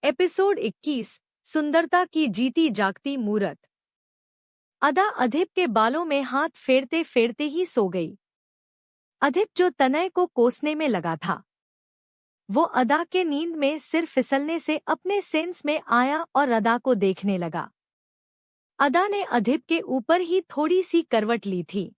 Episode 21। सुंदरता की जीती जागती मूरत। अदा अधिप के बालों में हाथ फेरते फेरते ही सो गई। अधिप जो तनय को कोसने में लगा था, वो अदा के नींद में सिर फिसलने से अपने सेंस में आया और अदा को देखने लगा। अदा ने अधिप के ऊपर ही थोड़ी सी करवट ली थी।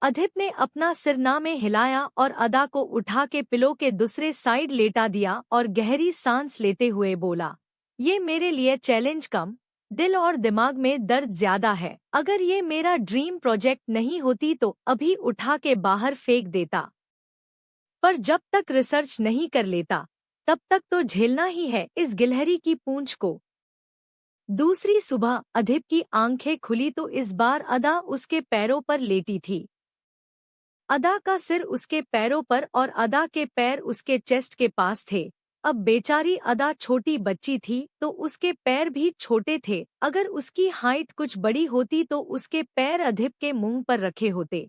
अधिप ने अपना सिरना में हिलाया और अदा को उठा के पिलो के दूसरे साइड लेटा दिया और गहरी सांस लेते हुए बोला, ये मेरे लिए चैलेंज कम, दिल और दिमाग में दर्द ज्यादा है। अगर ये मेरा ड्रीम प्रोजेक्ट नहीं होती तो अभी उठा के बाहर फेंक देता, पर जब तक रिसर्च नहीं कर लेता तब तक तो झेलना ही है इस गिलहरी की पूंछ को। दूसरी सुबह अधिप की आंखें खुली तो इस बार अदा उसके पैरों पर लेटी थी। अदा का सिर उसके पैरों पर और अदा के पैर उसके चेस्ट के पास थे। अब बेचारी अदा छोटी बच्ची थी तो उसके पैर भी छोटे थे। अगर उसकी हाइट कुछ बड़ी होती तो उसके पैर अधिप के मुंह पर रखे होते।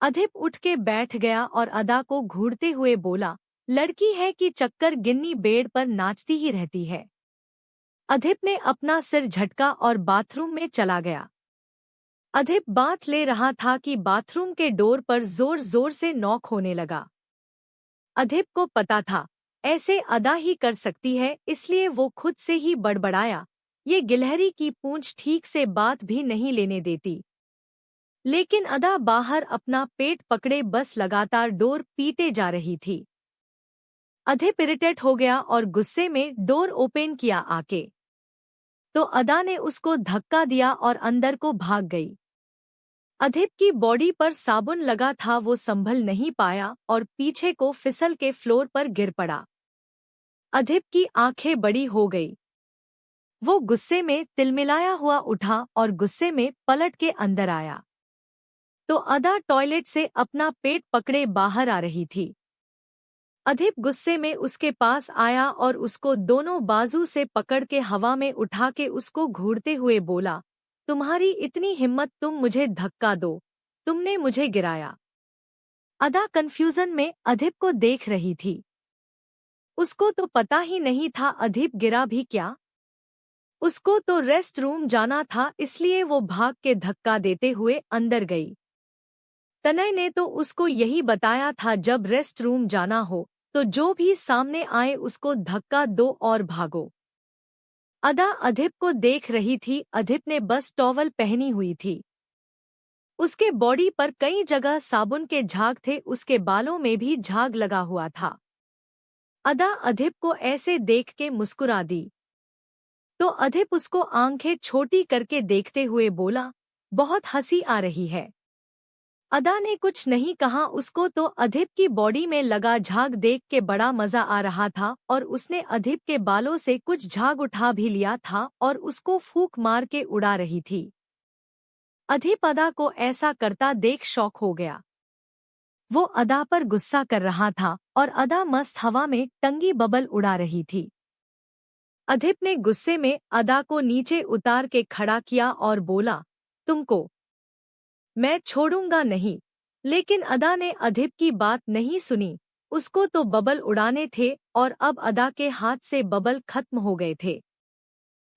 अधिप उठ के बैठ गया और अदा को घूरते हुए बोला, लड़की है कि चक्कर गिन्नी बेड पर नाचती ही रहती है। अधिप ने अपना सिर झटका और बाथरूम में चला गया। अधिप बाथ ले रहा था कि बाथरूम के डोर पर जोर जोर से नॉक होने लगा। अधिप को पता था ऐसे अदा ही कर सकती है, इसलिए वो खुद से ही बड़बड़ाया, ये गिलहरी की पूंछ ठीक से बात भी नहीं लेने देती। लेकिन अदा बाहर अपना पेट पकड़े बस लगातार डोर पीटे जा रही थी। अधिप इरिटेट हो गया और गुस्से में डोर ओपन किया आके, तो अदा ने उसको धक्का दिया और अंदर को भाग गई। अधिप की बॉडी पर साबुन लगा था, वो संभल नहीं पाया और पीछे को फिसल के फ्लोर पर गिर पड़ा। अधिप की आंखें बड़ी हो गई। वो गुस्से में तिलमिलाया हुआ उठा और गुस्से में पलट के अंदर आया तो अदा टॉयलेट से अपना पेट पकड़े बाहर आ रही थी। अधिप गुस्से में उसके पास आया और उसको दोनों बाजू से पकड़ के हवा में उठा के उसको घूरते हुए बोला, तुम्हारी इतनी हिम्मत, तुम मुझे धक्का दो, तुमने मुझे गिराया। अदा कंफ्यूजन में अधिप को देख रही थी। उसको तो पता ही नहीं था अधिप गिरा भी क्या। उसको तो रेस्ट रूम जाना था, इसलिए वो भाग के धक्का देते हुए अंदर गई। तनय ने तो उसको यही बताया था, जब रेस्ट रूम जाना हो तो जो भी सामने आए उसको धक्का दो और भागो। अदा अधिप को देख रही थी। अधिप ने बस टॉवल पहनी हुई थी। उसके बॉडी पर कई जगह साबुन के झाग थे, उसके बालों में भी झाग लगा हुआ था। अदा अधिप को ऐसे देख के मुस्कुरा दी तो अधिप उसको आंखें छोटी करके देखते हुए बोला, बहुत हंसी आ रही है। अदा ने कुछ नहीं कहा, उसको तो अधिप की बॉडी में लगा झाग देख के बड़ा मजा आ रहा था और उसने अधिप के बालों से कुछ झाग उठा भी लिया था और उसको फूंक मार के उड़ा रही थी। अधिप अदा को ऐसा करता देख शॉक हो गया। वो अदा पर गुस्सा कर रहा था और अदा मस्त हवा में टंगी बबल उड़ा रही थी। अधिप ने गुस्से में अदा को नीचे उतार के खड़ा किया और बोला, तुमको मैं छोड़ूंगा नहीं। लेकिन अदा ने अधिप की बात नहीं सुनी। उसको तो बबल उड़ाने थे और अब अदा के हाथ से बबल खत्म हो गए थे।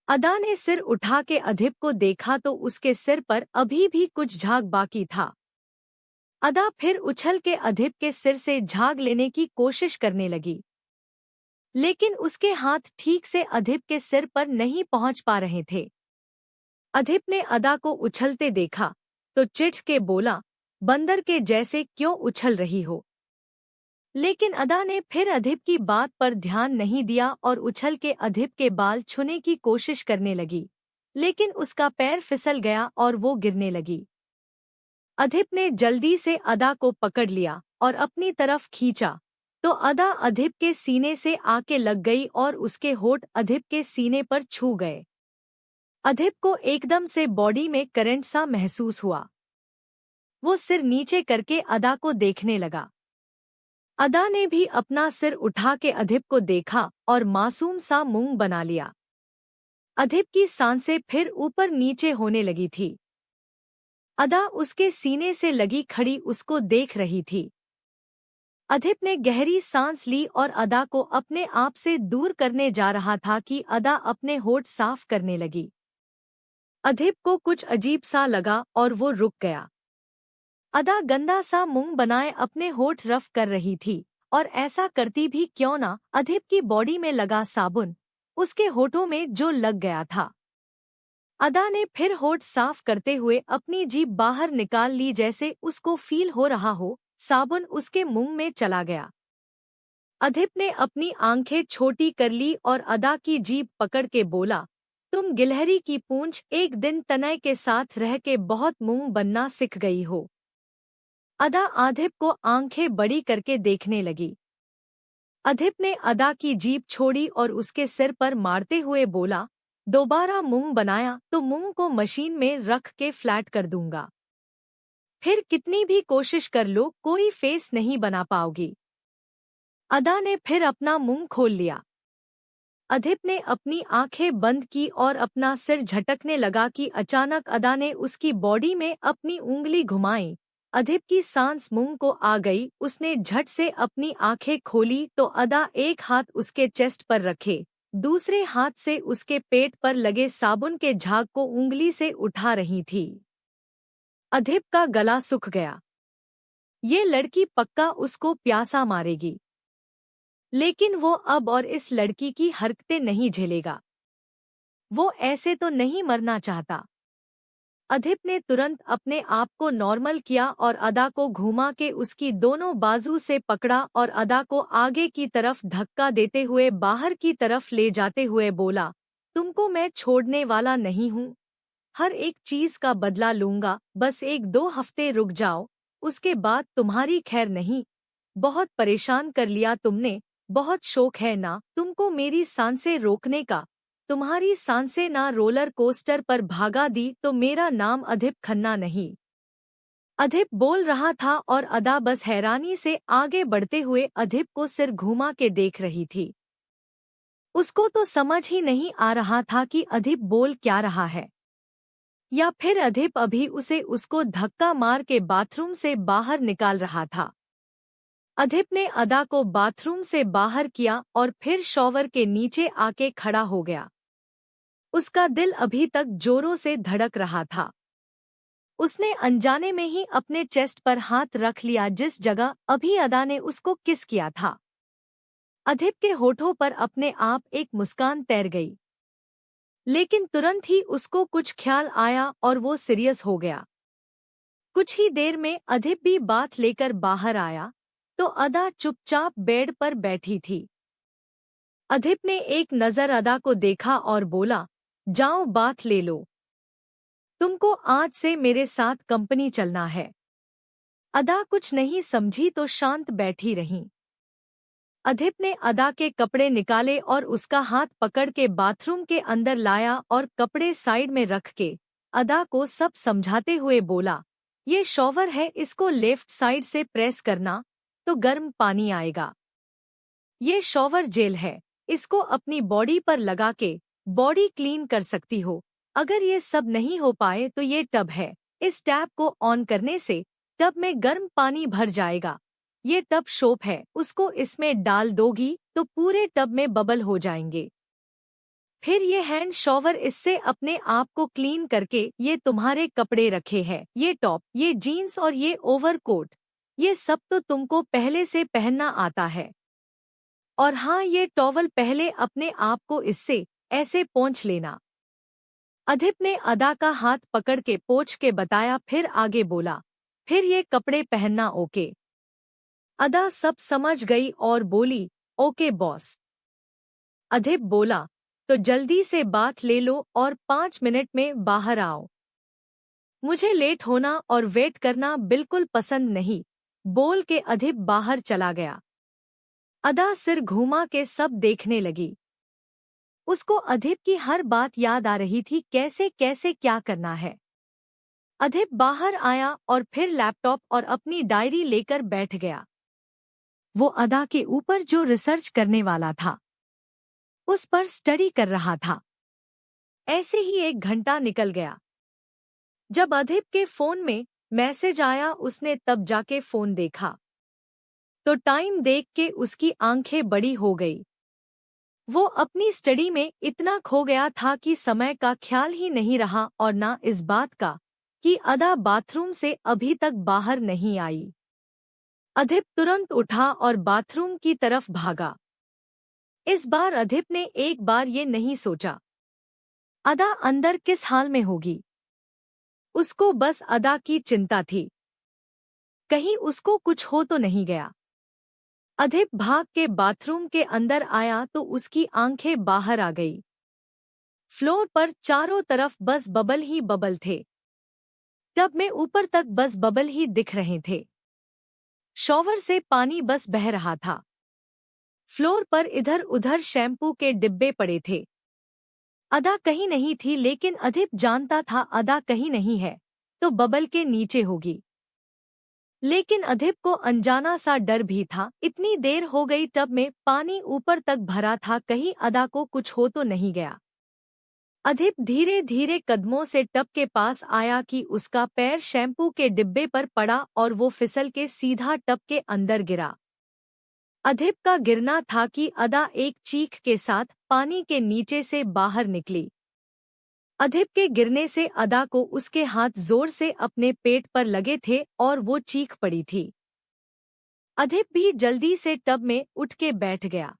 अदा ने सिर उठा के अधिप को देखा तो उसके सिर पर अभी भी कुछ झाग बाकी था। अदा फिर उछल के अधिप के सिर से झाग लेने की कोशिश करने लगी, लेकिन उसके हाथ ठीक से अधिप के सिर पर नहीं पहुंच पा रहे थे। अधिप ने अदा को उछलते देखा तो चिढ़ के बोला, बंदर के जैसे क्यों उछल रही हो। लेकिन अदा ने फिर अधिप की बात पर ध्यान नहीं दिया और उछल के अधिप के बाल छूने की कोशिश करने लगी, लेकिन उसका पैर फिसल गया और वो गिरने लगी। अधिप ने जल्दी से अदा को पकड़ लिया और अपनी तरफ खींचा तो अदा अधिप के सीने से आके लग गई और उसके होठ अधिप के सीने पर छू गए। अधिप को एकदम से बॉडी में करंट सा महसूस हुआ। वो सिर नीचे करके अदा को देखने लगा। अदा ने भी अपना सिर उठा के अधिप को देखा और मासूम सा मुंह बना लिया। अधिप की सांसें फिर ऊपर नीचे होने लगी थी। अदा उसके सीने से लगी खड़ी उसको देख रही थी। अधिप ने गहरी सांस ली और अदा को अपने आप से दूर करने जा रहा था कि अदा अपने होठ साफ करने लगी। अधिप को कुछ अजीब सा लगा और वो रुक गया। अदा गंदा सा मुंह बनाए अपने होठ रफ कर रही थी, और ऐसा करती भी क्यों ना, अधिप की बॉडी में लगा साबुन उसके होठों में जो लग गया था। अदा ने फिर होठ साफ करते हुए अपनी जीभ बाहर निकाल ली, जैसे उसको फील हो रहा हो साबुन उसके मुंह में चला गया। अधिप ने अपनी आंखें छोटी कर ली और अदा की जीभ पकड़ के बोला, तुम गिलहरी की पूंछ एक दिन तनय के साथ रह के बहुत मुंह बनना सीख गई हो। अदा अधिप को आंखें बड़ी करके देखने लगी। अधिप ने अदा की जीभ छोड़ी और उसके सिर पर मारते हुए बोला, दोबारा मुंह बनाया तो मुंह को मशीन में रख के फ्लैट कर दूंगा। फिर कितनी भी कोशिश कर लो कोई फेस नहीं बना पाओगी। अदा ने फिर अपना मुंह खोल लिया। अधिप ने अपनी आंखें बंद की और अपना सिर झटकने लगा कि अचानक अदा ने उसकी बॉडी में अपनी उंगली घुमाई। अधिप की सांस मुंह को आ गई। उसने झट से अपनी आंखें खोली तो अदा एक हाथ उसके चेस्ट पर रखे, दूसरे हाथ से उसके पेट पर लगे साबुन के झाग को उंगली से उठा रही थी। अधिप का गला सूख गया। ये लड़की पक्का उसको प्यासा मारेगी, लेकिन वो अब और इस लड़की की हरकतें नहीं झेलेगा। वो ऐसे तो नहीं मरना चाहता। अधिप ने तुरंत अपने आप को नॉर्मल किया और अदा को घुमा के उसकी दोनों बाजू से पकड़ा और अदा को आगे की तरफ धक्का देते हुए बाहर की तरफ ले जाते हुए बोला, तुमको मैं छोड़ने वाला नहीं हूँ। हर एक चीज का बदला लूंगा, बस 1-2 हफ्ते रुक जाओ, उसके बाद तुम्हारी खैर नहीं। बहुत परेशान कर लिया तुमने, बहुत शौक है ना तुमको मेरी सांसें रोकने का। तुम्हारी सांसें ना रोलर कोस्टर पर भागा दी तो मेरा नाम अधिप खन्ना नहीं। अधिप बोल रहा था और अदा बस हैरानी से आगे बढ़ते हुए अधिप को सिर घुमा के देख रही थी। उसको तो समझ ही नहीं आ रहा था कि अधिप बोल क्या रहा है, या फिर अधिप अभी उसे उसको धक्का मार के बाथरूम से बाहर निकाल रहा था। अधिप ने अदा को बाथरूम से बाहर किया और फिर शॉवर के नीचे आके खड़ा हो गया। उसका दिल अभी तक जोरों से धड़क रहा था। उसने अनजाने में ही अपने चेस्ट पर हाथ रख लिया जिस जगह अभी अदा ने उसको किस किया था। अधिप के होठों पर अपने आप एक मुस्कान तैर गई, लेकिन तुरंत ही उसको कुछ ख्याल आया और वो सीरियस हो गया। कुछ ही देर में अधिप भी बात लेकर बाहर आया तो अदा चुपचाप बेड पर बैठी थी। अधिप ने एक नज़र अदा को देखा और बोला, जाओ बात ले लो, तुमको आज से मेरे साथ कंपनी चलना है। अदा कुछ नहीं समझी तो शांत बैठी रही। अधिप ने अदा के कपड़े निकाले और उसका हाथ पकड़ के बाथरूम के अंदर लाया और कपड़े साइड में रख के अदा को सब समझाते हुए बोला, ये शॉवर है, इसको लेफ्ट साइड से प्रेस करना तो गर्म पानी आएगा। ये शॉवर जेल है, इसको अपनी बॉडी पर लगा के बॉडी क्लीन कर सकती हो। अगर ये सब नहीं हो पाए तो ये टब है, इस टैप को ऑन करने से टब में गर्म पानी भर जाएगा। ये टब सोप है, उसको इसमें डाल दोगी तो पूरे टब में बबल हो जाएंगे। फिर ये हैंड शॉवर, इससे अपने आप को क्लीन करके ये तुम्हारे कपड़े रखे हैं, ये टॉप, ये जीन्स और ये ओवरकोट, ये सब तो तुमको पहले से पहनना आता है। और हाँ, ये टॉवल पहले अपने आप को इससे ऐसे पोंछ लेना। अधिप ने अदा का हाथ पकड़ के पोंछ के बताया, फिर आगे बोला, फिर ये कपड़े पहनना ओके। अदा सब समझ गई और बोली, ओके बॉस। अधिप बोला, तो जल्दी से बात ले लो और 5 मिनट में बाहर आओ। मुझे लेट होना और वेट करना बिल्कुल पसंद नहीं, बोल के अधिप बाहर चला गया। अदा सिर घुमा के सब देखने लगी। उसको अधिप की हर बात याद आ रही थी, कैसे कैसे क्या करना है। अधिप बाहर आया और फिर लैपटॉप और अपनी डायरी लेकर बैठ गया। वो अदा के ऊपर जो रिसर्च करने वाला था उस पर स्टडी कर रहा था। ऐसे ही 1 घंटा निकल गया। जब अधिप के फोन में मैसेज आया उसने तब जाके फोन देखा। तो टाइम देख के उसकी आंखें बड़ी हो गई। वो अपनी स्टडी में इतना खो गया था कि समय का ख्याल ही नहीं रहा और ना इस बात का कि अदा बाथरूम से अभी तक बाहर नहीं आई। अधिप तुरंत उठा और बाथरूम की तरफ भागा। इस बार अधिप ने एक बार ये नहीं सोचा अदा अंदर किस हाल में होगी। उसको बस अदा की चिंता थी, कहीं उसको कुछ हो तो नहीं गया। अधिप भाग के बाथरूम के अंदर आया तो उसकी आंखें बाहर आ गई। फ्लोर पर चारों तरफ बस बबल ही बबल थे। टब में ऊपर तक बस बबल ही दिख रहे थे। शॉवर से पानी बस बह रहा था। फ्लोर पर इधर उधर शैम्पू के डिब्बे पड़े थे। अदा कहीं नहीं थी, लेकिन अधिप जानता था अदा कहीं नहीं है तो बबल के नीचे होगी। लेकिन अधिप को अनजाना सा डर भी था। इतनी देर हो गई, टब में पानी ऊपर तक भरा था, कहीं अदा को कुछ हो तो नहीं गया। अधिप धीरे धीरे कदमों से टब के पास आया कि उसका पैर शैम्पू के डिब्बे पर पड़ा और वो फिसल के सीधा टब के अंदर गिरा। अधिप का गिरना था कि अदा एक चीख के साथ पानी के नीचे से बाहर निकली। अधिप के गिरने से अदा को उसके हाथ जोर से अपने पेट पर लगे थे और वो चीख पड़ी थी। अधिप भी जल्दी से टब में उठ के बैठ गया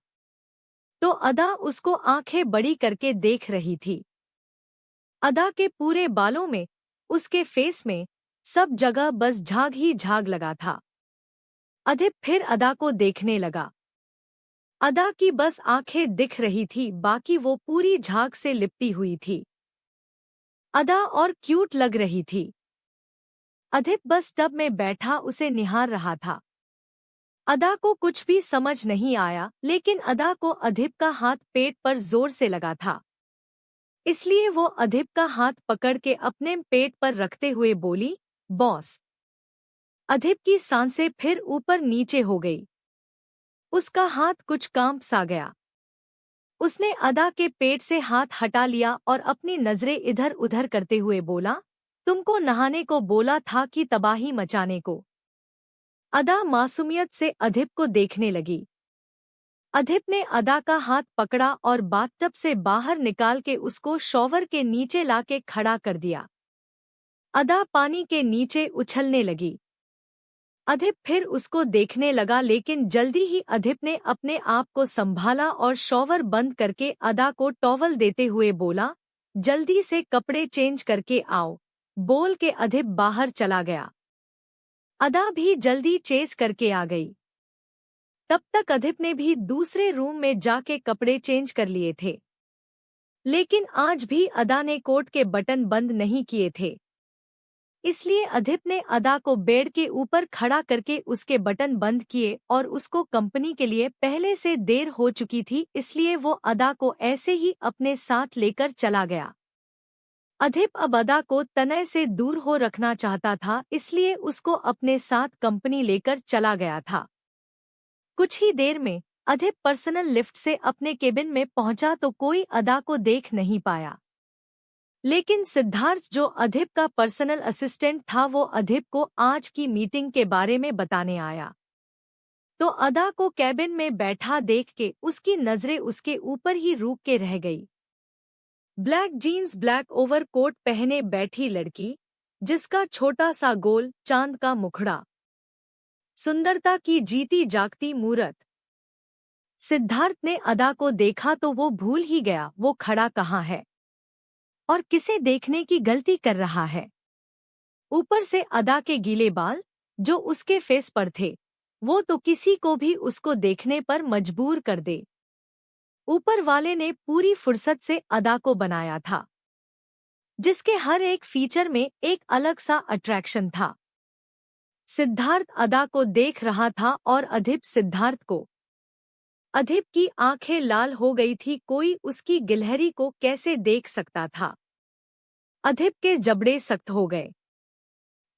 तो अदा उसको आंखें बड़ी करके देख रही थी। अदा के पूरे बालों में, उसके फेस में, सब जगह बस झाग ही झाग लगा था। अधिप फिर अदा को देखने लगा। अदा की बस आंखें दिख रही थी, बाकी वो पूरी झाग से लिपटी हुई थी। अदा और क्यूट लग रही थी। अधिप बस टब में बैठा उसे निहार रहा था। अदा को कुछ भी समझ नहीं आया, लेकिन अदा को अधिप का हाथ पेट पर जोर से लगा था। इसलिए वो अधिप का हाथ पकड़ के अपने पेट पर रखते हुए बोली, बॉस। अधिप की सांसें फिर ऊपर नीचे हो गई। उसका हाथ कुछ कांप सा गया। उसने अदा के पेट से हाथ हटा लिया और अपनी नजरें इधर उधर करते हुए बोला, तुमको नहाने को बोला था कि तबाही मचाने को। अदा मासूमियत से अधिप को देखने लगी। अधिप ने अदा का हाथ पकड़ा और बाथटब से बाहर निकाल के उसको शॉवर के नीचे लाके खड़ा कर दिया। अदा पानी के नीचे उछलने लगी। अधिप फिर उसको देखने लगा, लेकिन जल्दी ही अधिप ने अपने आप को संभाला और शॉवर बंद करके अदा को टॉवल देते हुए बोला, जल्दी से कपड़े चेंज करके आओ, बोल के अधिप बाहर चला गया। अदा भी जल्दी चेंज करके आ गई। तब तक अधिप ने भी दूसरे रूम में जाके कपड़े चेंज कर लिए थे। लेकिन आज भी अदा ने कोट के बटन बंद नहीं किए थे। इसलिए अधिप ने अदा को बेड के ऊपर खड़ा करके उसके बटन बंद किए और उसको कंपनी के लिए पहले से देर हो चुकी थी, इसलिए वो अदा को ऐसे ही अपने साथ लेकर चला गया। अधिप अब अदा को तनय से दूर हो रखना चाहता था, इसलिए उसको अपने साथ कंपनी लेकर चला गया था। कुछ ही देर में अधिप पर्सनल लिफ्ट से अपने केबिन में पहुंचा तो कोई अदा को देख नहीं पाया। लेकिन सिद्धार्थ, जो अधिप का पर्सनल असिस्टेंट था, वो अधिप को आज की मीटिंग के बारे में बताने आया। तो अदा को कैबिन में बैठा देख के उसकी नजरें उसके ऊपर ही रुक के रह गई। ब्लैक जीन्स, ब्लैक ओवरकोट पहने बैठी लड़की, जिसका छोटा सा गोल चांद का मुखड़ा, सुंदरता की जीती जागती मूरत। सिद्धार्थ ने अदा को देखा तो वो भूल ही गया वो खड़ा कहाँ है और किसे देखने की गलती कर रहा है। ऊपर से अदा के गीले बाल जो उसके फेस पर थे, वो तो किसी को भी उसको देखने पर मजबूर कर दे। ऊपर वाले ने पूरी फुर्सत से अदा को बनाया था, जिसके हर एक फीचर में एक अलग सा अट्रैक्शन था। सिद्धार्थ अदा को देख रहा था और अधिप सिद्धार्थ को। अधिप की आंखें लाल हो गई थी, कोई उसकी गिलहरी को कैसे देख सकता था। अधिप के जबड़े सख्त हो गए।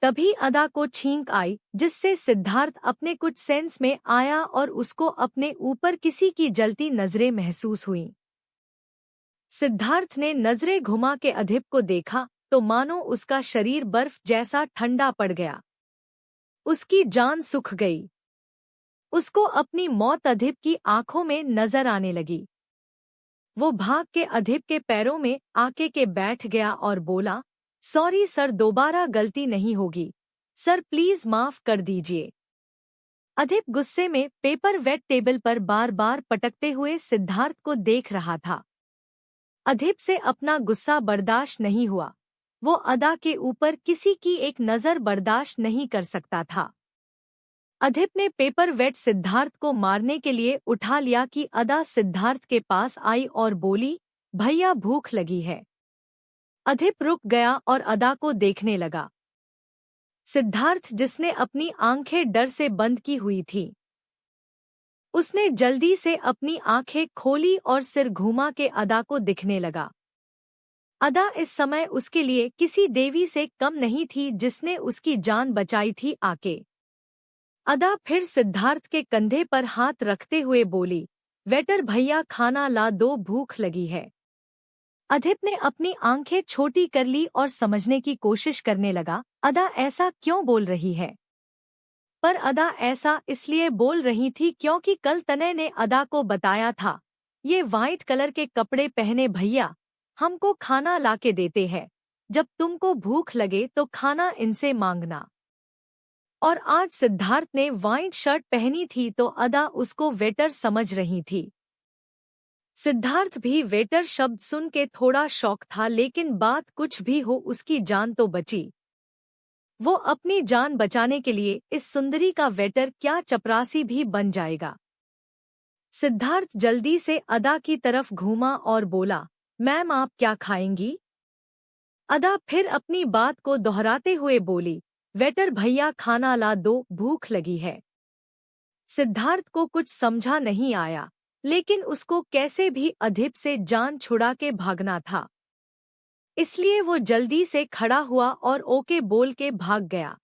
तभी अदा को छींक आई, जिससे सिद्धार्थ अपने कुछ सेंस में आया और उसको अपने ऊपर किसी की जलती नजरें महसूस हुईं। सिद्धार्थ ने नजरें घुमा के अधिप को देखा तो मानो उसका शरीर बर्फ जैसा ठंडा पड़ गया। उसकी जान सूख गई। उसको अपनी मौत अधिप की आंखों में नजर आने लगी। वो भाग के अधिप के पैरों में आके के बैठ गया और बोला, सॉरी सर, दोबारा गलती नहीं होगी सर, प्लीज माफ कर दीजिए। अधिप गुस्से में पेपर वेट टेबल पर बार बार पटकते हुए सिद्धार्थ को देख रहा था। अधिप से अपना गुस्सा बर्दाश्त नहीं हुआ। वो अदा के ऊपर किसी की एक नज़र बर्दाश्त नहीं कर सकता था। अधिप ने पेपर वेट सिद्धार्थ को मारने के लिए उठा लिया कि अदा सिद्धार्थ के पास आई और बोली, भैया भूख लगी है। अधिप रुक गया और अदा को देखने लगा। सिद्धार्थ, जिसने अपनी आंखें डर से बंद की हुई थी, उसने जल्दी से अपनी आंखें खोली और सिर घुमा के अदा को दिखने लगा। अदा इस समय उसके लिए किसी देवी से कम नहीं थी जिसने उसकी जान बचाई थी आके। अदा फिर सिद्धार्थ के कंधे पर हाथ रखते हुए बोली, वेटर भैया खाना ला दो, भूख लगी है। अधिप ने अपनी आंखें छोटी कर ली और समझने की कोशिश करने लगा, अदा ऐसा क्यों बोल रही है। पर अदा ऐसा इसलिए बोल रही थी क्योंकि कल तनय ने अदा को बताया था, ये वाइट कलर के कपड़े पहने भैया हमको खाना लाके देते हैं, जब तुमको भूख लगे तो खाना इनसे मांगना। और आज सिद्धार्थ ने वाइट शर्ट पहनी थी तो अदा उसको वेटर समझ रही थी। सिद्धार्थ भी वेटर शब्द सुन के थोड़ा शौक था, लेकिन बात कुछ भी हो उसकी जान तो बची। वो अपनी जान बचाने के लिए इस सुंदरी का वेटर क्या चपरासी भी बन जाएगा। सिद्धार्थ जल्दी से अदा की तरफ घूमा और बोला, मैम आप क्या खाएंगी। अदा फिर अपनी बात को दोहराते हुए बोली, वेटर भैया खाना ला दो, भूख लगी है। सिद्धार्थ को कुछ समझा नहीं आया, लेकिन उसको कैसे भी अधिप से जान छुड़ा के भागना था, इसलिए वो जल्दी से खड़ा हुआ और ओके बोल के भाग गया।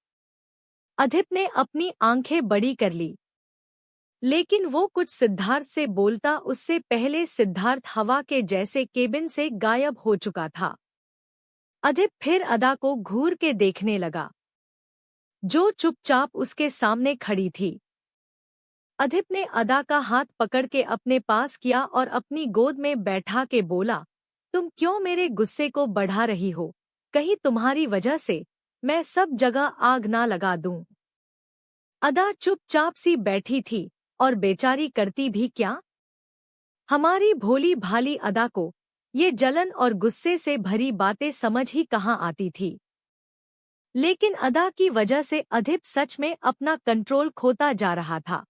अधिप ने अपनी आंखें बड़ी कर ली, लेकिन वो कुछ सिद्धार्थ से बोलता उससे पहले सिद्धार्थ हवा के जैसे केबिन से गायब हो चुका था। अधिप फिर अदा को घूर के देखने लगा, जो चुपचाप उसके सामने खड़ी थी। अधिप ने अदा का हाथ पकड़ के अपने पास किया और अपनी गोद में बैठा के बोला, तुम क्यों मेरे गुस्से को बढ़ा रही हो, कहीं तुम्हारी वजह से मैं सब जगह आग ना लगा दूं। अदा चुपचाप सी बैठी थी और बेचारी करती भी क्या। हमारी भोली भाली अदा को ये जलन और गुस्से से भरी बातें समझ ही कहाँ आती थी। लेकिन अदा की वजह से अधिप सच में अपना कंट्रोल खोता जा रहा था।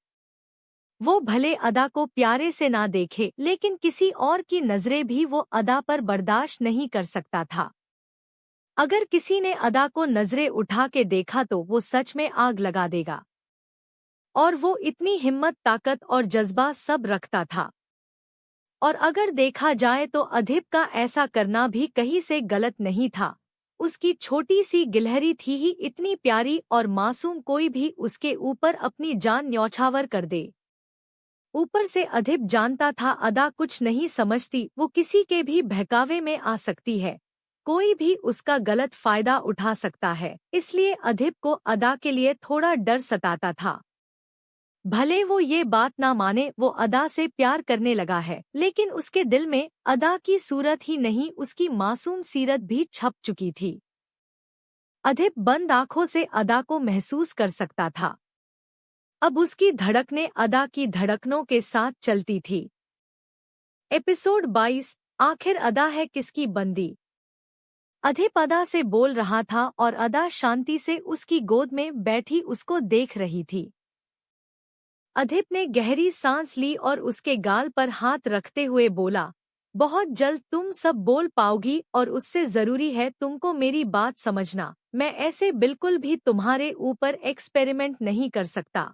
वो भले अदा को प्यारे से ना देखे, लेकिन किसी और की नजरें भी वो अदा पर बर्दाश्त नहीं कर सकता था। अगर किसी ने अदा को नजरें उठा के देखा तो वो सच में आग लगा देगा। और वो इतनी हिम्मत, ताकत और जज्बा सब रखता था। और अगर देखा जाए तो अधिप का ऐसा करना भी कहीं से गलत नहीं था। उसकी छोटी सी गिलहरी थी ही इतनी प्यारी और मासूम, कोई भी उसके ऊपर अपनी जान न्यौछावर कर दे। ऊपर से अधिप जानता था अदा कुछ नहीं समझती, वो किसी के भी बहकावे में आ सकती है, कोई भी उसका गलत फायदा उठा सकता है। इसलिए अधिप को अदा के लिए थोड़ा डर सताता था। भले वो ये बात ना माने, वो अदा से प्यार करने लगा है, लेकिन उसके दिल में अदा की सूरत ही नहीं, उसकी मासूम सीरत भी छप चुकी थी। अधिप बंद आंखों से अदा को महसूस कर सकता था। अब उसकी धड़कनें अदा की धड़कनों के साथ चलती थी। एपिसोड 22, आखिर अदा है किसकी बंदी। अधिप अदा से बोल रहा था और अदा शांति से उसकी गोद में बैठी उसको देख रही थी। अधिप ने गहरी सांस ली और उसके गाल पर हाथ रखते हुए बोला, बहुत जल्द तुम सब बोल पाओगी और उससे जरूरी है तुमको मेरी बात समझना। मैं ऐसे बिल्कुल भी तुम्हारे ऊपर एक्सपेरिमेंट नहीं कर सकता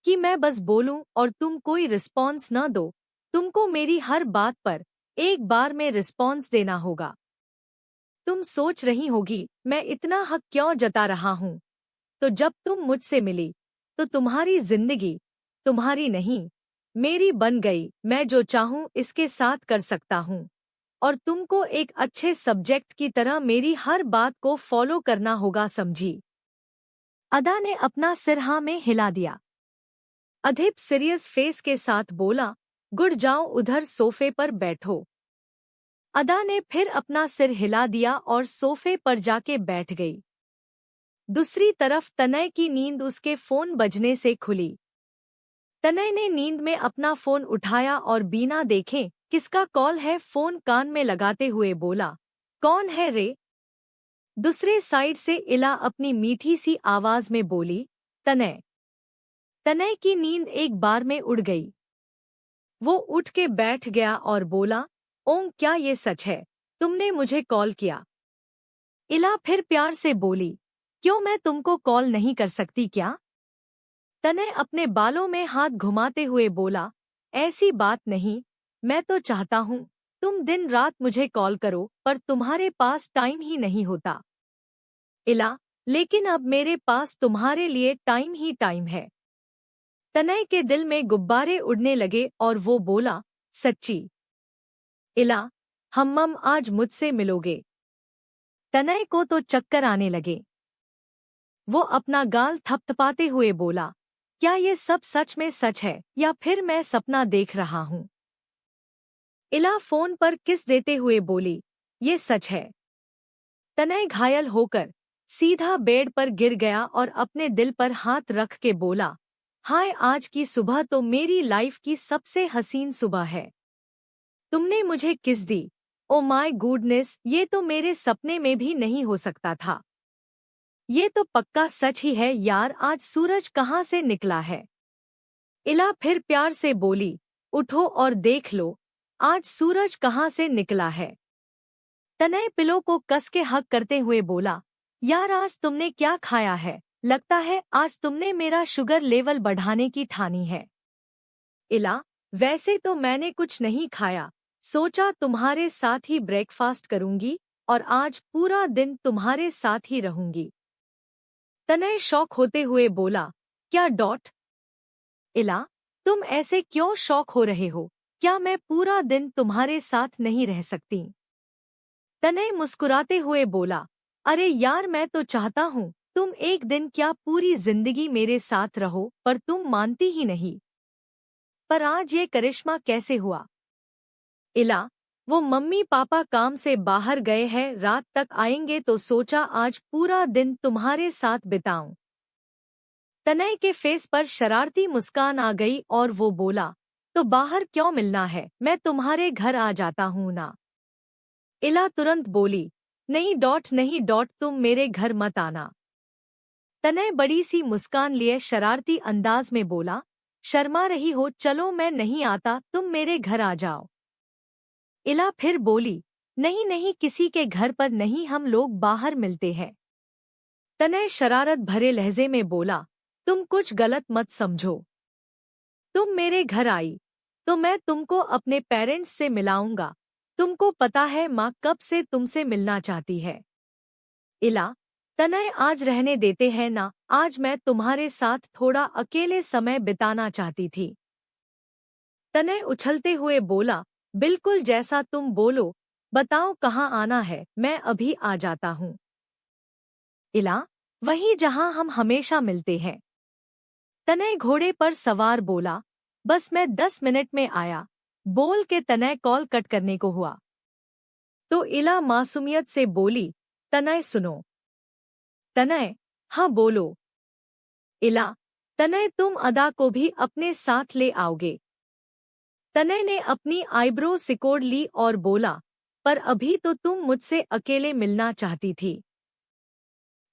कि मैं बस बोलूं और तुम कोई रिस्पॉन्स न दो। तुमको मेरी हर बात पर एक बार में रिस्पॉन्स देना होगा। तुम सोच रही होगी मैं इतना हक क्यों जता रहा हूँ। तो जब तुम मुझसे मिली तो तुम्हारी जिंदगी तुम्हारी नहीं, मेरी बन गई। मैं जो चाहूँ इसके साथ कर सकता हूँ और तुमको एक अच्छे सब्जेक्ट की तरह मेरी हर बात को फॉलो करना होगा, समझी। अदा ने अपना सिर हाँ में हिला दिया। अधीप सीरियस फेस के साथ बोला, गुड जाओ उधर सोफे पर बैठो। अदा ने फिर अपना सिर हिला दिया और सोफे पर जाके बैठ गई। दूसरी तरफ तनय की नींद उसके फोन बजने से खुली। तनय ने नींद में अपना फोन उठाया और बिना देखे किसका कॉल है फोन कान में लगाते हुए बोला, कौन है रे? दूसरे साइड से इला अपनी मीठी सी आवाज में बोली, तनय। तनय की नींद एक बार में उड़ गई। वो उठ के बैठ गया और बोला, ओम क्या ये सच है? तुमने मुझे कॉल किया? इला फिर प्यार से बोली, क्यों मैं तुमको कॉल नहीं कर सकती क्या? तनय अपने बालों में हाथ घुमाते हुए बोला, ऐसी बात नहीं, मैं तो चाहता हूँ तुम दिन रात मुझे कॉल करो पर तुम्हारे पास टाइम ही नहीं होता। इला, लेकिन अब मेरे पास तुम्हारे लिए टाइम ही टाइम है। तनय के दिल में गुब्बारे उड़ने लगे और वो बोला, सच्ची? इला, हम्मम आज मुझसे मिलोगे? तनय को तो चक्कर आने लगे। वो अपना गाल थपथपाते हुए बोला, क्या ये सब सच में सच है या फिर मैं सपना देख रहा हूँ? इला फोन पर किस देते हुए बोली, ये सच है। तनय घायल होकर सीधा बेड पर गिर गया और अपने दिल पर हाथ रख के बोला, हाय आज की सुबह तो मेरी लाइफ की सबसे हसीन सुबह है। तुमने मुझे किस दी? ओ माय गुडनेस, ये तो मेरे सपने में भी नहीं हो सकता था। ये तो पक्का सच ही है यार, आज सूरज कहाँ से निकला है? इला फिर प्यार से बोली, उठो और देख लो, आज सूरज कहाँ से निकला है। तनय पिलो को कस के हक करते हुए बोला, यार आज तुमने क्या खाया है? लगता है आज तुमने मेरा शुगर लेवल बढ़ाने की ठानी है। इला, वैसे तो मैंने कुछ नहीं खाया, सोचा तुम्हारे साथ ही ब्रेकफास्ट करूंगी और आज पूरा दिन तुम्हारे साथ ही रहूंगी। तनय शौक होते हुए बोला, क्या डॉट? इला, तुम ऐसे क्यों शौक हो रहे हो? क्या मैं पूरा दिन तुम्हारे साथ नहीं रह सकती? तनय मुस्कुराते हुए बोला, अरे यार मैं तो चाहता हूँ तुम एक दिन क्या पूरी जिंदगी मेरे साथ रहो पर तुम मानती ही नहीं। पर आज ये करिश्मा कैसे हुआ? इला, वो मम्मी पापा काम से बाहर गए हैं, रात तक आएंगे तो सोचा आज पूरा दिन तुम्हारे साथ बिताऊं। तनय के फेस पर शरारती मुस्कान आ गई और वो बोला, तो बाहर क्यों मिलना है, मैं तुम्हारे घर आ जाता हूँ ना। इला तुरंत बोली, नहीं डॉट नहीं डॉट, तुम मेरे घर मत आना। तनय बड़ी सी मुस्कान लिए शरारती अंदाज में बोला, शर्मा रही हो? चलो मैं नहीं आता, तुम मेरे घर आ जाओ। इला फिर बोली, नहीं नहीं, किसी के घर पर नहीं, हम लोग बाहर मिलते हैं। तनय शरारत भरे लहजे में बोला, तुम कुछ गलत मत समझो। तुम मेरे घर आई तो मैं तुमको अपने पेरेंट्स से मिलाऊंगा। तुमको पता है माँ कब से तुमसे मिलना चाहती है। इला, तनय आज रहने देते हैं ना, आज मैं तुम्हारे साथ थोड़ा अकेले समय बिताना चाहती थी। तनय उछलते हुए बोला, बिल्कुल जैसा तुम बोलो, बताओ कहाँ आना है, मैं अभी आ जाता हूँ। इला, वहीं जहाँ हम हमेशा मिलते हैं। तनय घोड़े पर सवार बोला, बस मैं 10 मिनट में आया। बोल के तनय कॉल कट करने को हुआ तो इला मासूमियत से बोली, तनय सुनो। तनय, हाँ बोलो। इला, तनय तुम अदा को भी अपने साथ ले आओगे? तनय ने अपनी आईब्रो सिकोड़ ली और बोला, पर अभी तो तुम मुझसे अकेले मिलना चाहती थी।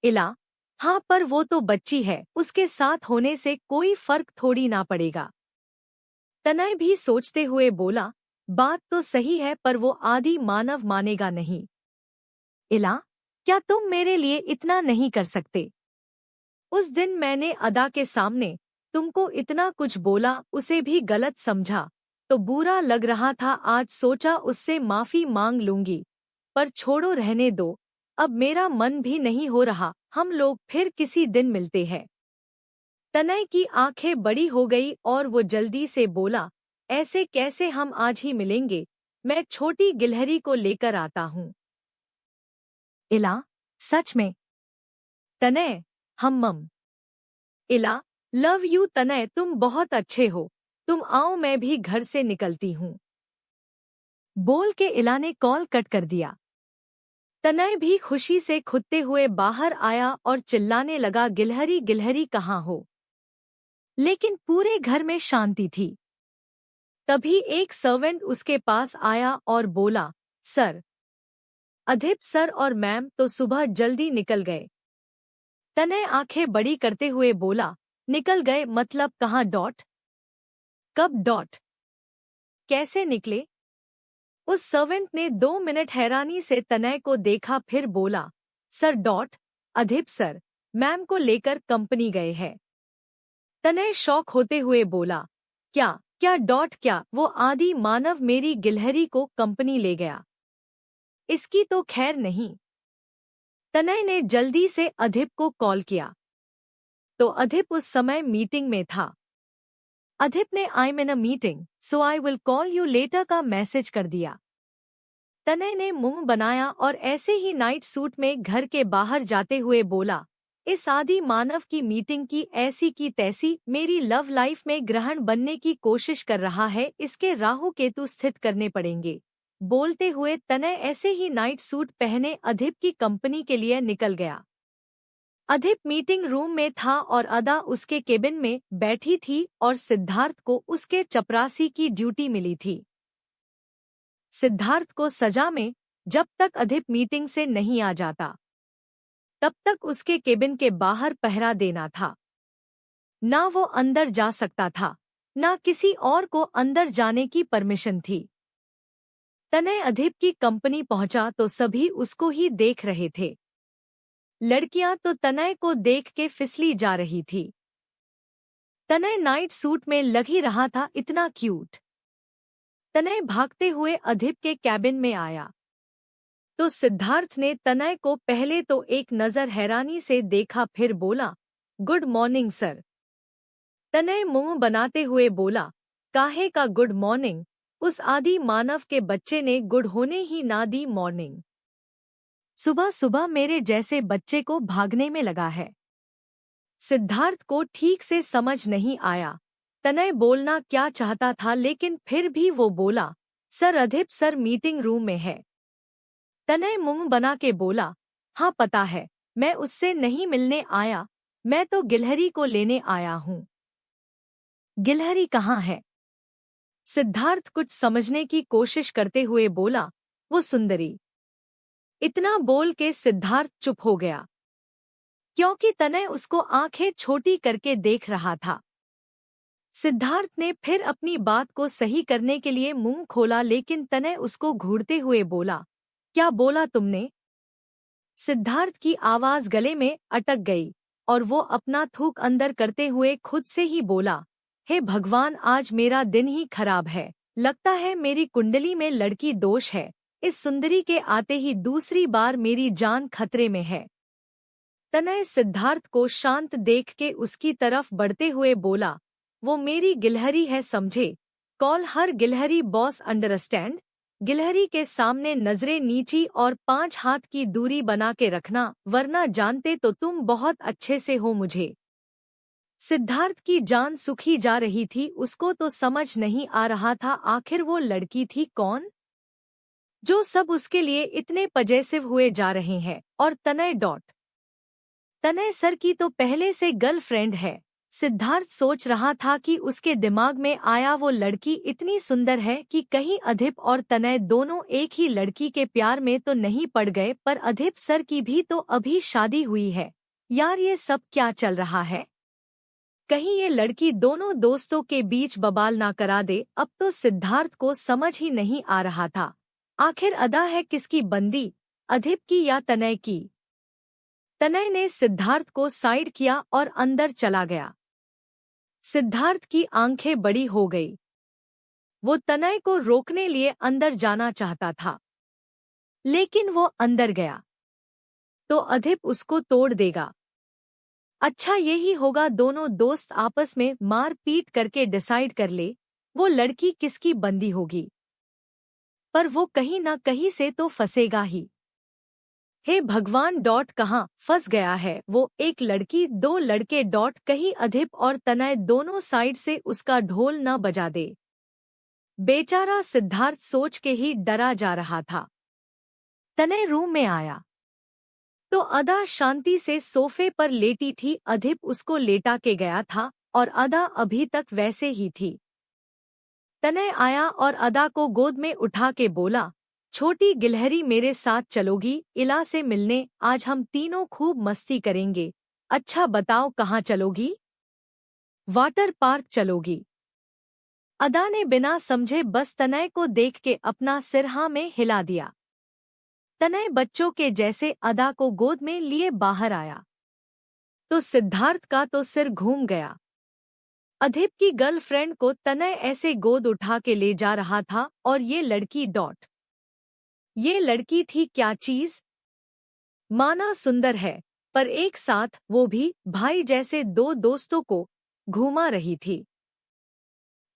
इला, हाँ पर वो तो बच्ची है, उसके साथ होने से कोई फर्क थोड़ी ना पड़ेगा। तनय भी सोचते हुए बोला, बात तो सही है पर वो आदि मानव मानेगा नहीं। इला, क्या तुम मेरे लिए इतना नहीं कर सकते? उस दिन मैंने अदा के सामने तुमको इतना कुछ बोला, उसे भी गलत समझा तो बुरा लग रहा था, आज सोचा उससे माफी मांग लूंगी, पर छोड़ो रहने दो, अब मेरा मन भी नहीं हो रहा, हम लोग फिर किसी दिन मिलते हैं। तनय की आंखें बड़ी हो गई और वो जल्दी से बोला, ऐसे कैसे, हम आज ही मिलेंगे, मैं छोटी गिलहरी को लेकर आता हूँ। इला, सच में? तनय, हम्मम। इला, लव यू तनय, तुम बहुत अच्छे हो, तुम आओ मैं भी घर से निकलती हूँ। बोल के इला ने कॉल कट कर दिया। तनय भी खुशी से खुदते हुए बाहर आया और चिल्लाने लगा, गिलहरी गिलहरी कहाँ हो। लेकिन पूरे घर में शांति थी। तभी एक सर्वेंट उसके पास आया और बोला, सर, अधिप सर और मैम तो सुबह जल्दी निकल गए। तनय आंखें बड़ी करते हुए बोला, निकल गए मतलब कहाँ? डॉट कब? डॉट कैसे निकले? उस सर्वेंट ने 2 मिनट हैरानी से तनय को देखा, फिर बोला, सर डॉट अधिप सर मैम को लेकर कंपनी गए हैं। तनय शौक होते हुए बोला, क्या क्या? डॉट क्या? वो आदि मानव मेरी गिलहरी को कंपनी ले गया? इसकी तो खैर नहीं। तनय ने जल्दी से अधिप को कॉल किया तो अधिप उस समय मीटिंग में था। अधिप ने I am in a meeting so I will call you later का मैसेज कर दिया। तनय ने मुंह बनाया और ऐसे ही नाइट सूट में घर के बाहर जाते हुए बोला, इस आदि मानव की मीटिंग की ऐसी की तैसी मेरी लव लाइफ में ग्रहण बनने की कोशिश कर रहा है, इसके राहु केतु स्थित करने पड़ेंगे। बोलते हुए तनय ऐसे ही नाइट सूट पहने अधिप की कंपनी के लिए निकल गया। अधिप मीटिंग रूम में था और अदा उसके केबिन में बैठी थी और सिद्धार्थ को उसके चपरासी की ड्यूटी मिली थी। सिद्धार्थ को सजा में जब तक अधिप मीटिंग से नहीं आ जाता तब तक उसके केबिन के बाहर पहरा देना था। ना वो अंदर जा सकता था, ना किसी और को अंदर जाने की परमिशन थी। तनय अधिप की कंपनी पहुंचा तो सभी उसको ही देख रहे थे। लड़कियां तो तनय को देख के फिसली जा रही थी। तनय नाइट सूट में लग ही रहा था, इतना क्यूट। तनय भागते हुए अधिप के कैबिन में आया तो सिद्धार्थ ने तनय को पहले तो एक नजर हैरानी से देखा, फिर बोला, गुड मॉर्निंग सर। तनय मुंह बनाते हुए बोला, काहे का गुड मॉर्निंग? उस आदि मानव के बच्चे ने गुड होने ही ना दी मॉर्निंग। सुबह सुबह मेरे जैसे बच्चे को भागने में लगा है। सिद्धार्थ को ठीक से समझ नहीं आया तनय बोलना क्या चाहता था, लेकिन फिर भी वो बोला, सर अधिप सर मीटिंग रूम में है। तनय मुंह बना के बोला, हाँ पता है, मैं उससे नहीं मिलने आया, मैं तो गिलहरी को लेने आया हूँ। गिलहरी कहाँ है? सिद्धार्थ कुछ समझने की कोशिश करते हुए बोला, वो सुंदरी। इतना बोल के सिद्धार्थ चुप हो गया क्योंकि तनय उसको आंखें छोटी करके देख रहा था। सिद्धार्थ ने फिर अपनी बात को सही करने के लिए मुंह खोला, लेकिन तनय उसको घूरते हुए बोला, क्या बोला तुमने? सिद्धार्थ की आवाज गले में अटक गई और वो अपना थूक अंदर करते हुए खुद से ही बोला, हे भगवान, आज मेरा दिन ही खराब है। लगता है मेरी कुंडली में लड़की दोष है। इस सुंदरी के आते ही दूसरी बार मेरी जान खतरे में है। तनय सिद्धार्थ को शांत देख के उसकी तरफ बढ़ते हुए बोला, वो मेरी गिलहरी है, समझे? कॉल हर गिलहरी बॉस, अंडरस्टैंड? गिलहरी के सामने नजरें नीची और 5 हाथ की दूरी बना के रखना, वरना जानते तो तुम बहुत अच्छे से हो मुझे। सिद्धार्थ की जान सुखी जा रही थी, उसको तो समझ नहीं आ रहा था आखिर वो लड़की थी कौन जो सब उसके लिए इतने पजेसिव हुए जा रहे हैं। और तनय सर की तो पहले से गर्लफ्रेंड है। सिद्धार्थ सोच रहा था कि उसके दिमाग में आया वो लड़की इतनी सुंदर है कि कहीं अधिप और तनय दोनों एक ही लड़की के प्यार में तो नहीं पड़ गए, पर अधिप सर की भी तो अभी शादी हुई है। यार ये सब क्या चल रहा है? कहीं ये लड़की दोनों दोस्तों के बीच बवाल ना करा दे। अब तो सिद्धार्थ को समझ ही नहीं आ रहा था आखिर अदा है किसकी बंदी, अधिप की या तनय की। तनय ने सिद्धार्थ को साइड किया और अंदर चला गया। सिद्धार्थ की आंखें बड़ी हो गई। वो तनय को रोकने लिए अंदर जाना चाहता था, लेकिन वो अंदर गया तो अधिप उसको तोड़ देगा। अच्छा यही होगा, दोनों दोस्त आपस में मार पीट करके डिसाइड कर ले वो लड़की किसकी बंदी होगी, पर वो कहीं ना कहीं से तो फंसेगा ही। हे भगवान डॉट कहाँ फंस गया है वो, एक लड़की दो लड़के डॉट, कहीं अधिप और तनय दोनों साइड से उसका ढोल न बजा दे। बेचारा सिद्धार्थ सोच के ही डरा जा रहा था। तनय रूम में आया तो अदा शांति से सोफे पर लेटी थी। अधिप उसको लेटा के गया था और अदा अभी तक वैसे ही थी। तनय आया और अदा को गोद में उठा के बोला, छोटी गिलहरी मेरे साथ चलोगी इला से मिलने, आज हम तीनों खूब मस्ती करेंगे। अच्छा बताओ कहाँ चलोगी? Water park चलोगी। अदा ने बिना समझे बस तनय को देख के अपना सिर हाँ में हिला दिया। तनय बच्चों के जैसे अदा को गोद में लिए बाहर आया तो सिद्धार्थ का तो सिर घूम गया। अधिप की गर्लफ्रेंड को तनय ऐसे गोद उठा के ले जा रहा था और ये लड़की डॉट, ये लड़की थी क्या चीज? माना सुंदर है पर एक साथ वो भी भाई जैसे दो दोस्तों को घुमा रही थी।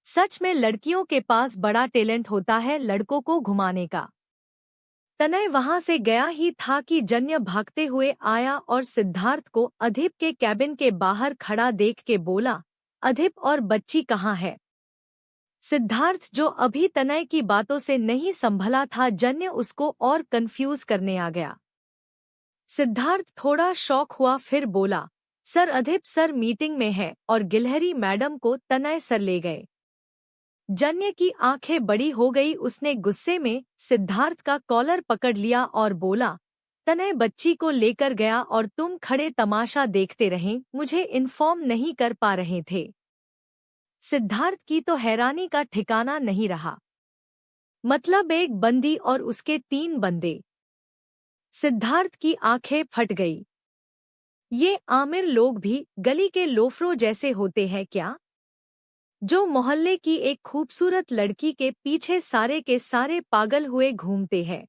सच में लड़कियों के पास बड़ा टैलेंट होता है लड़कों को घुमाने का। तनय वहां से गया ही था कि जन्य भागते हुए आया और सिद्धार्थ को अधिप के कैबिन के बाहर खड़ा देख के बोला, अधिप और बच्ची कहाँ है? सिद्धार्थ जो अभी तनय की बातों से नहीं संभला था, जन्य उसको और कंफ्यूज करने आ गया। सिद्धार्थ थोड़ा शॉक हुआ फिर बोला, सर अधिप सर मीटिंग में है और गिलहरी मैडम को तनय सर ले गए। जन्य की आंखें बड़ी हो गई, उसने गुस्से में सिद्धार्थ का कॉलर पकड़ लिया और बोला, तनय बच्ची को लेकर गया और तुम खड़े तमाशा देखते रहे, मुझे इन्फॉर्म नहीं कर पा रहे थे। सिद्धार्थ की तो हैरानी का ठिकाना नहीं रहा। मतलब एक बंदी और उसके तीन बंदे। सिद्धार्थ की आंखें फट गई। ये आमिर लोग भी गली के लोफरों जैसे होते हैं क्या, जो मोहल्ले की एक खूबसूरत लड़की के पीछे सारे के सारे पागल हुए घूमते हैं?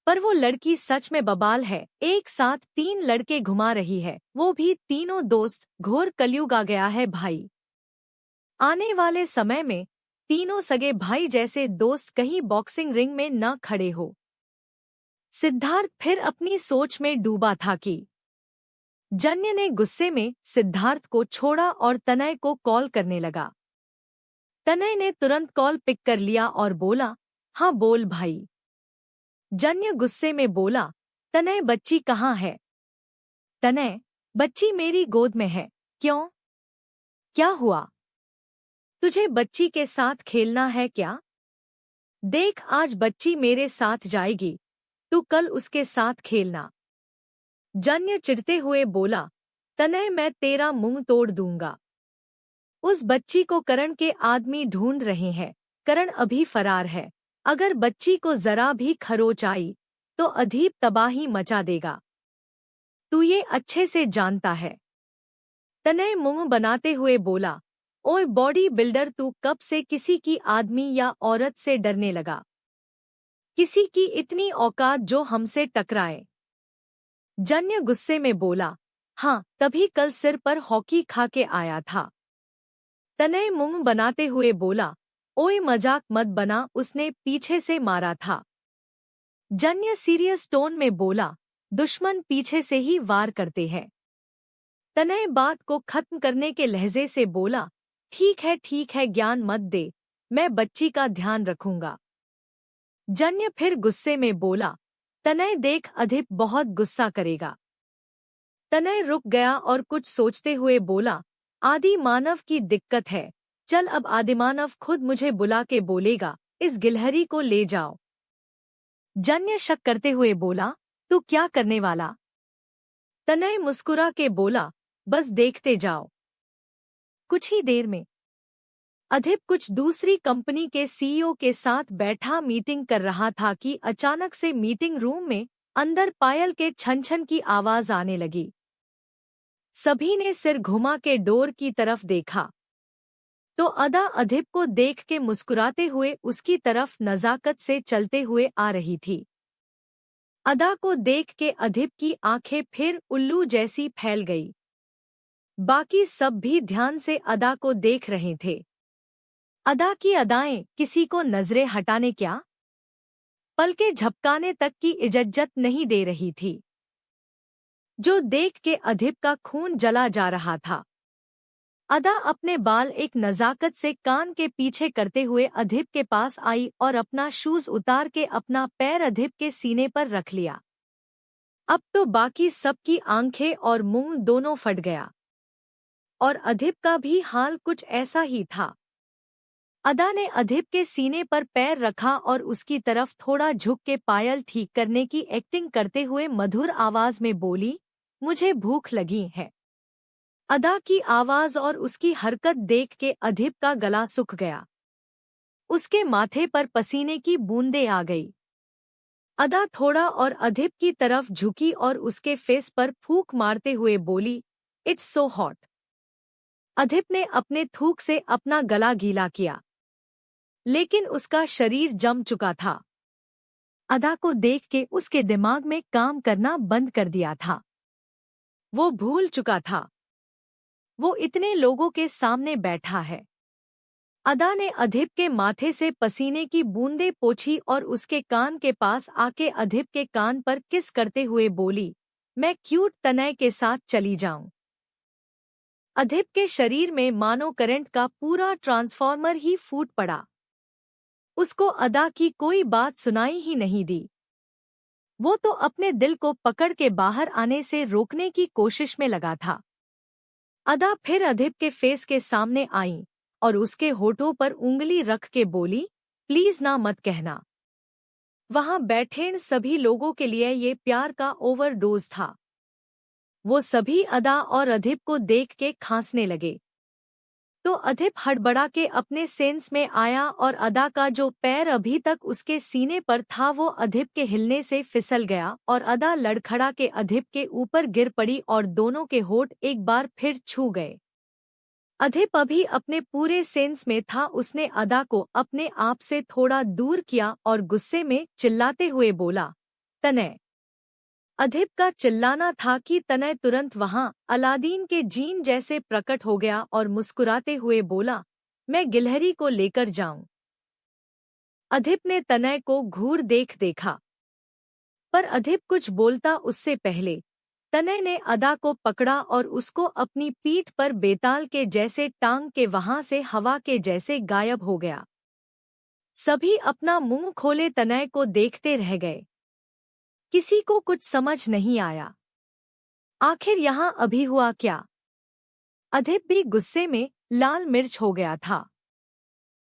पर वो लड़की सच में बबाल है, एक साथ तीन लड़के घुमा रही है, वो भी तीनों दोस्त। घोर कलयुग आ गया है भाई। आने वाले समय में तीनों सगे भाई जैसे दोस्त कहीं बॉक्सिंग रिंग में न खड़े हो। सिद्धार्थ फिर अपनी सोच में डूबा था कि जन्य ने गुस्से में सिद्धार्थ को छोड़ा और तनय को कॉल करने लगा। तनय ने तुरंत कॉल पिक कर लिया और बोला, हाँ बोल भाई। जन्य गुस्से में बोला, तनय बच्ची कहाँ है? तनय, बच्ची मेरी गोद में है। क्यों, क्या हुआ? तुझे बच्ची के साथ खेलना है क्या? देख आज बच्ची मेरे साथ जाएगी, तू कल उसके साथ खेलना। जन्य चिढ़ते हुए बोला, तनय मैं तेरा मुंह तोड़ दूंगा। उस बच्ची को करण के आदमी ढूंढ रहे हैं, करण अभी फरार है। अगर बच्ची को जरा भी खरोच आई तो अधीप तबाही मचा देगा, तू ये अच्छे से जानता है। तनय मुंह बनाते हुए बोला, ओए बॉडी बिल्डर तू कब से किसी की आदमी या औरत से डरने लगा? किसी की इतनी औकात जो हमसे टकराए? जन्य गुस्से में बोला, हाँ तभी कल सिर पर हॉकी खा के आया था। तनय मुंह बनाते हुए बोला, ओए मजाक मत बना, उसने पीछे से मारा था। जन्य सीरियस टोन में बोला, दुश्मन पीछे से ही वार करते हैं। तनय बात को खत्म करने के लहजे से बोला, ठीक है ज्ञान मत दे, मैं बच्ची का ध्यान रखूंगा। जन्य फिर गुस्से में बोला, तनय देख अधिप बहुत गुस्सा करेगा। तनय रुक गया और कुछ सोचते हुए बोला, आदि मानव की दिक्कत है, चल अब आदिमानव खुद मुझे बुला के बोलेगा, इस गिलहरी को ले जाओ। जन्य शक करते हुए बोला, तू क्या करने वाला? तनय मुस्कुरा के बोला, बस देखते जाओ। कुछ ही देर में अधिप कुछ दूसरी कंपनी के सीईओ के साथ बैठा मीटिंग कर रहा था कि अचानक से मीटिंग रूम में अंदर पायल के छन छन की आवाज आने लगी। सभी ने सिर घुमा के डोर की तरफ देखा तो अदा अधिप को देख के मुस्कुराते हुए उसकी तरफ नजाकत से चलते हुए आ रही थी। अदा को देख के अधिप की आंखें फिर उल्लू जैसी फैल गई। बाकी सब भी ध्यान से अदा को देख रहे थे। अदा की अदाएं किसी को नजरें हटाने क्या? पलके झपकाने तक की इज्जत नहीं दे रही थी, जो देख के अधिप का खून जला जा रहा था। अदा अपने बाल एक नजाकत से कान के पीछे करते हुए अधिप के पास आई और अपना शूज उतार के अपना पैर अधिप के सीने पर रख लिया। अब तो बाकी सबकी आंखें और मुंह दोनों फट गया, और अधिप का भी हाल कुछ ऐसा ही था। अदा ने अधिप के सीने पर पैर रखा और उसकी तरफ थोड़ा झुक के पायल ठीक करने की एक्टिंग करते हुए मधुर आवाज में बोली, मुझे भूख लगी है। अदा की आवाज और उसकी हरकत देख के अधिप का गला सूख गया। उसके माथे पर पसीने की बूंदें आ गई। अदा थोड़ा और अधिप की तरफ झुकी और उसके फेस पर फूंक मारते हुए बोली, इट्स सो हॉट। अधिप ने अपने थूक से अपना गला गीला किया, लेकिन उसका शरीर जम चुका था। अदा को देख के उसके दिमाग में काम करना बंद कर दिया था। वो भूल चुका था वो इतने लोगों के सामने बैठा है। अदा ने अधिप के माथे से पसीने की बूंदें पोंछी और उसके कान के पास आके अधिप के कान पर किस करते हुए बोली, मैं क्यूट तनय के साथ चली जाऊं। अधिप के शरीर में मानो करंट का पूरा ट्रांसफॉर्मर ही फूट पड़ा। उसको अदा की कोई बात सुनाई ही नहीं दी। वो तो अपने दिल को पकड़ के बाहर आने से रोकने की कोशिश में लगा था। अदा फिर अधिप के फेस के सामने आई और उसके होठों पर उंगली रख के बोली, प्लीज ना मत कहना। वहां बैठे सभी लोगों के लिए ये प्यार का ओवरडोज था। वो सभी अदा और अधिप को देख के खांसने लगे। तो अधिप हड़बड़ा के अपने सेंस में आया और अदा का जो पैर अभी तक उसके सीने पर था वो अधिप के हिलने से फिसल गया और अदा लड़खड़ा के अधिप के ऊपर गिर पड़ी और दोनों के होठ एक बार फिर छू गए। अधिप अभी अपने पूरे सेंस में था। उसने अदा को अपने आप से थोड़ा दूर किया और गुस्से में चिल्लाते हुए बोला, तनय। अधिप का चिल्लाना था कि तनय तुरंत वहां अलादीन के जीन जैसे प्रकट हो गया और मुस्कुराते हुए बोला, मैं गिलहरी को लेकर जाऊं। अधिप ने तनय को घूर देखा, पर अधिप कुछ बोलता उससे पहले तनय ने अदा को पकड़ा और उसको अपनी पीठ पर बेताल के जैसे टांग के वहां से हवा के जैसे गायब हो गया। सभी अपना मुंह खोले तनय को देखते रह गए। किसी को कुछ समझ नहीं आया। आखिर यहाँ अभी हुआ क्या? अधिप भी गुस्से में लाल मिर्च हो गया था।